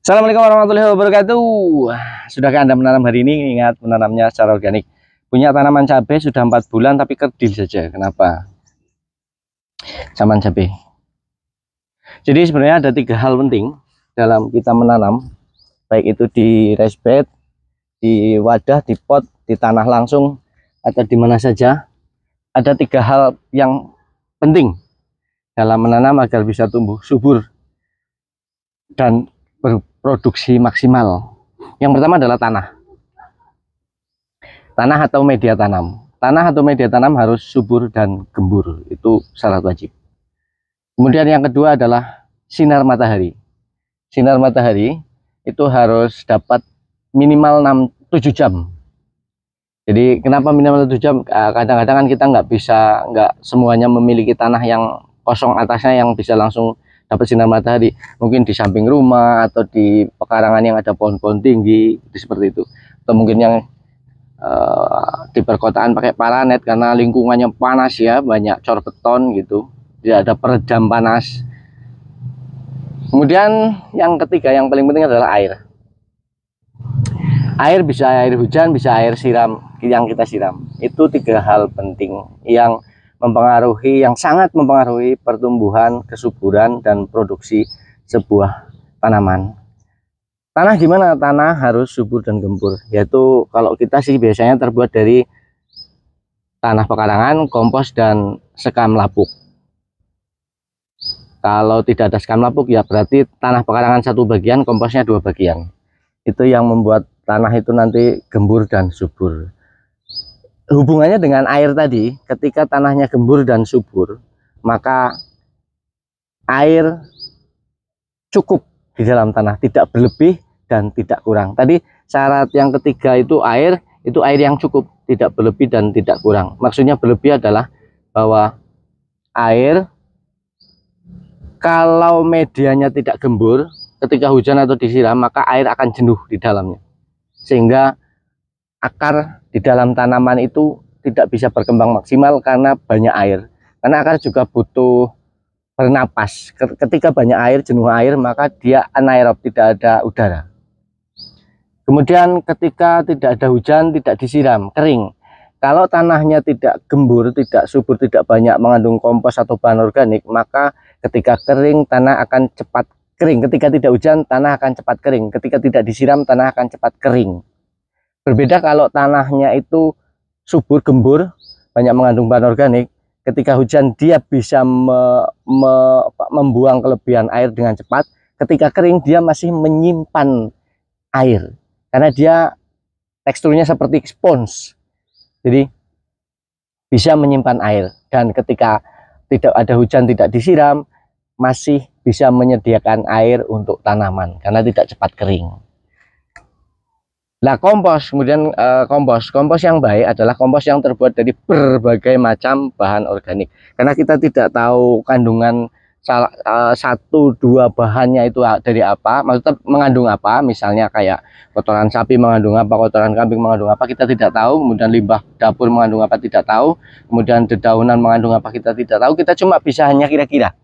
Assalamualaikum warahmatullahi wabarakatuh. Sudahkah Anda menanam hari ini? Ingat, menanamnya secara organik. Punya tanaman cabai sudah 4 bulan tapi kerdil saja. Kenapa? Zaman cabai. Jadi sebenarnya ada 3 hal penting dalam kita menanam, baik itu di raised bed, di wadah, di pot, di tanah langsung, atau di mana saja. Ada 3 hal yang penting dalam menanam agar bisa tumbuh subur dan berproduksi maksimal. Yang pertama adalah tanah. Tanah atau media tanam. Tanah atau media tanam harus subur dan gembur. Itu syarat wajib. Kemudian yang kedua adalah sinar matahari. Sinar matahari itu harus dapat minimal 7 jam. Jadi kenapa minimal 7 jam? Kadang-kadang kan kita nggak semuanya memiliki tanah yang kosong atasnya yang bisa langsung dapat sinar matahari, mungkin di samping rumah atau di pekarangan yang ada pohon-pohon tinggi, seperti itu. Atau mungkin yang di perkotaan pakai paranet karena lingkungannya panas ya, banyak cor beton gitu, tidak ada peredam panas. Kemudian yang ketiga yang paling penting adalah air. Air bisa air hujan, bisa air siram yang kita siram. Itu 3 hal penting yang sangat mempengaruhi pertumbuhan, kesuburan, dan produksi sebuah tanaman. Tanah gimana? Tanah harus subur dan gembur, yaitu kalau kita sih biasanya terbuat dari tanah pekarangan, kompos, dan sekam lapuk. Kalau tidak ada sekam lapuk ya berarti tanah pekarangan 1 bagian, komposnya 2 bagian. Itu yang membuat tanah itu nanti gembur dan subur. Hubungannya dengan air tadi, ketika tanahnya gembur dan subur, maka air cukup di dalam tanah, tidak berlebih dan tidak kurang. Tadi syarat yang ketiga itu air yang cukup, tidak berlebih dan tidak kurang. Maksudnya berlebih adalah bahwa air, kalau medianya tidak gembur, ketika hujan atau disiram, maka air akan jenuh di dalamnya. Sehingga akar di dalam tanaman itu tidak bisa berkembang maksimal karena banyak air. Karena akar juga butuh bernapas. Ketika banyak air, jenuh air, maka dia anaerob, tidak ada udara. Kemudian ketika tidak ada hujan, tidak disiram, kering. Kalau tanahnya tidak gembur, tidak subur, tidak banyak mengandung kompos atau bahan organik, maka ketika kering, tanah akan cepat kering. Ketika tidak hujan, tanah akan cepat kering. Ketika tidak disiram, tanah akan cepat kering. Berbeda kalau tanahnya itu subur, gembur, banyak mengandung bahan organik. Ketika hujan dia bisa membuang kelebihan air dengan cepat. Ketika kering dia masih menyimpan air. Karena dia teksturnya seperti spons. Jadi bisa menyimpan air. Dan ketika tidak ada hujan, tidak disiram, masih bisa menyediakan air untuk tanaman. Karena tidak cepat kering. Nah, kompos, kemudian kompos yang baik adalah kompos yang terbuat dari berbagai macam bahan organik. Karena kita tidak tahu kandungan 1-2 bahannya itu dari apa, maksudnya mengandung apa. Misalnya kayak kotoran sapi mengandung apa, kotoran kambing mengandung apa, kita tidak tahu. Kemudian limbah dapur mengandung apa, tidak tahu. Kemudian dedaunan mengandung apa, kita tidak tahu. Kita cuma bisa hanya kira-kira.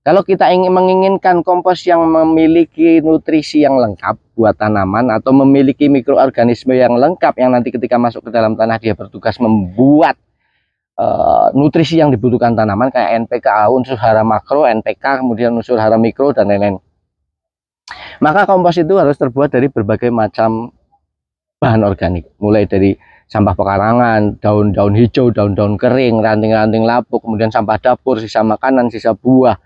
Kalau kita menginginkan kompos yang memiliki nutrisi yang lengkap buat tanaman atau memiliki mikroorganisme yang lengkap yang nanti ketika masuk ke dalam tanah dia bertugas membuat nutrisi yang dibutuhkan tanaman kayak NPK, unsur hara makro, NPK, kemudian unsur hara mikro, dan lain-lain. Maka kompos itu harus terbuat dari berbagai macam bahan organik, mulai dari sampah pekarangan, daun-daun hijau, daun-daun kering, ranting-ranting lapuk, kemudian sampah dapur, sisa makanan, sisa buah.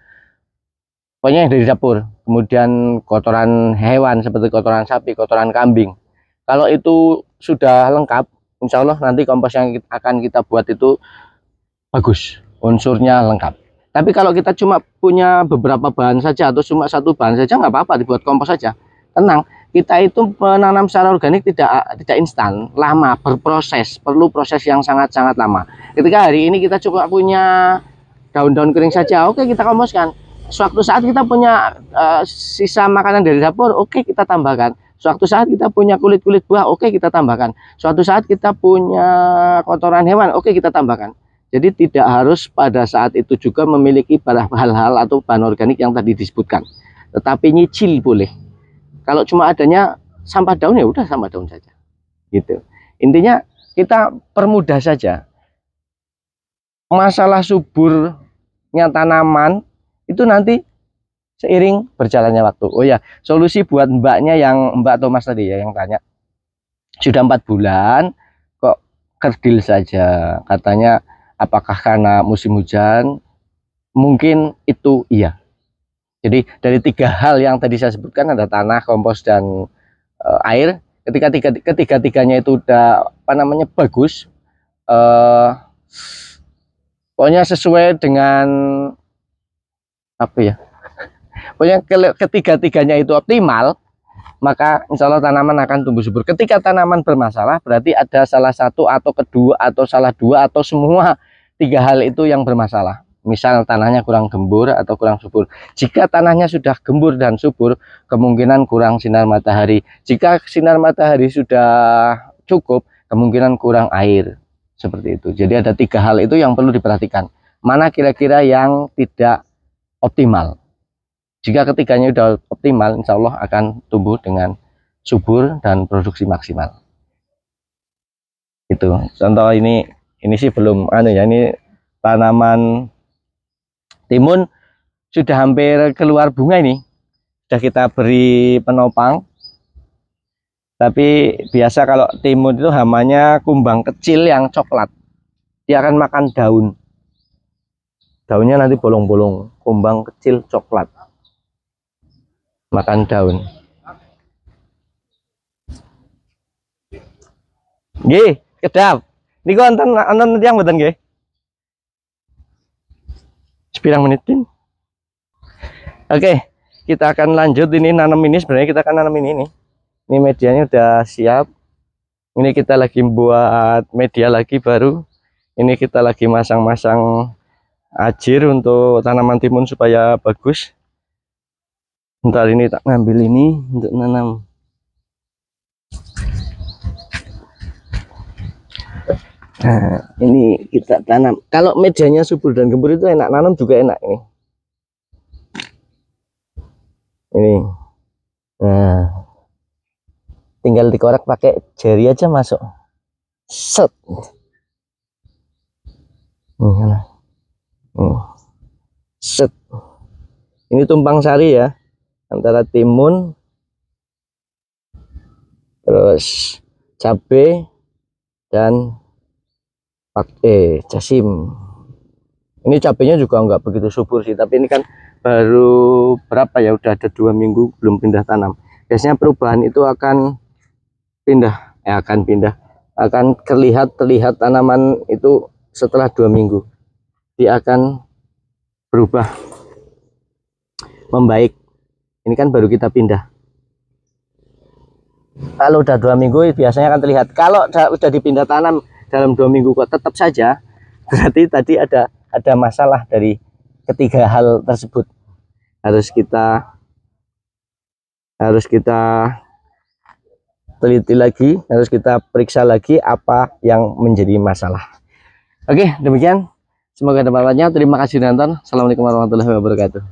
Pokoknya yang dari dapur, kemudian kotoran hewan seperti kotoran sapi, kotoran kambing. Kalau itu sudah lengkap, insya Allah nanti kompos yang akan kita buat itu bagus, unsurnya lengkap. Tapi kalau kita cuma punya beberapa bahan saja atau cuma 1 bahan saja, nggak apa-apa, dibuat kompos saja. Tenang, kita itu menanam secara organik tidak instan, lama, berproses, perlu proses yang sangat-sangat lama. Ketika hari ini kita cuma punya daun-daun kering saja, oke, kita komposkan. Suatu saat kita punya sisa makanan dari dapur, oke, kita tambahkan. Suatu saat kita punya kulit-kulit buah, oke, kita tambahkan. Suatu saat kita punya kotoran hewan, oke, kita tambahkan. Jadi tidak harus pada saat itu juga memiliki hal-hal atau bahan organik yang tadi disebutkan. Tetapi nyicil boleh. Kalau cuma adanya sampah daun ya udah sampah daun saja. Gitu. Intinya kita permudah saja. Masalah suburnya tanaman itu nanti seiring berjalannya waktu. Oh ya, solusi buat mbaknya yang Mbak Thomas tadi ya yang tanya. Sudah 4 bulan kok kerdil saja. Katanya apakah karena musim hujan? Mungkin itu iya. Jadi dari 3 hal yang tadi saya sebutkan, ada tanah, kompos, dan air. Ketiga-tiganya itu udah apa namanya bagus. Pokoknya sesuai dengan apa ya? Pokoknya ketiga-tiganya itu optimal, maka insya Allah tanaman akan tumbuh subur. Ketika tanaman bermasalah, berarti ada salah satu atau kedua atau salah dua atau semua 3 hal itu yang bermasalah. Misal tanahnya kurang gembur atau kurang subur. Jika tanahnya sudah gembur dan subur, kemungkinan kurang sinar matahari. Jika sinar matahari sudah cukup, kemungkinan kurang air. Seperti itu. Jadi ada 3 hal itu yang perlu diperhatikan. Mana kira-kira yang tidak optimal. Jika ketiganya sudah optimal, insya Allah akan tumbuh dengan subur dan produksi maksimal. Itu contoh ini sih belum ya, ini tanaman timun sudah hampir keluar bunga, ini sudah kita beri penopang. Tapi biasa kalau timun itu hamanya kumbang kecil yang coklat, dia akan makan daun. Daunnya nanti bolong-bolong, kumbang kecil coklat makan daun. Nggih, kedap. Niku wonten tiyang mboten nggih? Sepirang menitin. Oke, kita akan lanjut ini nanam ini. Sebenarnya kita akan nanam ini. Ini medianya udah siap. Ini kita lagi buat media lagi baru. Ini kita lagi masang-masang ajir untuk tanaman timun supaya bagus. Ntar ini tak ngambil ini untuk nanam. Nah, ini kita tanam. Kalau medianya subur dan gembur itu enak, nanam juga enak ini. Ini. Nah, tinggal dikorek pakai jari aja masuk. Set. Set. Ini tumpang sari ya, antara timun, terus cabai dan jasim. Ini cabenya juga nggak begitu subur sih, tapi ini kan baru berapa ya, udah ada 2 minggu belum pindah tanam. Biasanya perubahan itu akan akan terlihat tanaman itu setelah 2 minggu dia akan berubah membaik. Ini kan baru kita pindah. Kalau udah 2 minggu biasanya akan terlihat. Kalau udah dipindah tanam dalam 2 minggu kok tetap saja, berarti tadi ada masalah dari ketiga hal tersebut. Harus kita teliti lagi, harus kita periksa lagi apa yang menjadi masalah. Oke, demikian. Semoga ada manfaatnya. Terima kasih nonton. Assalamualaikum warahmatullahi wabarakatuh.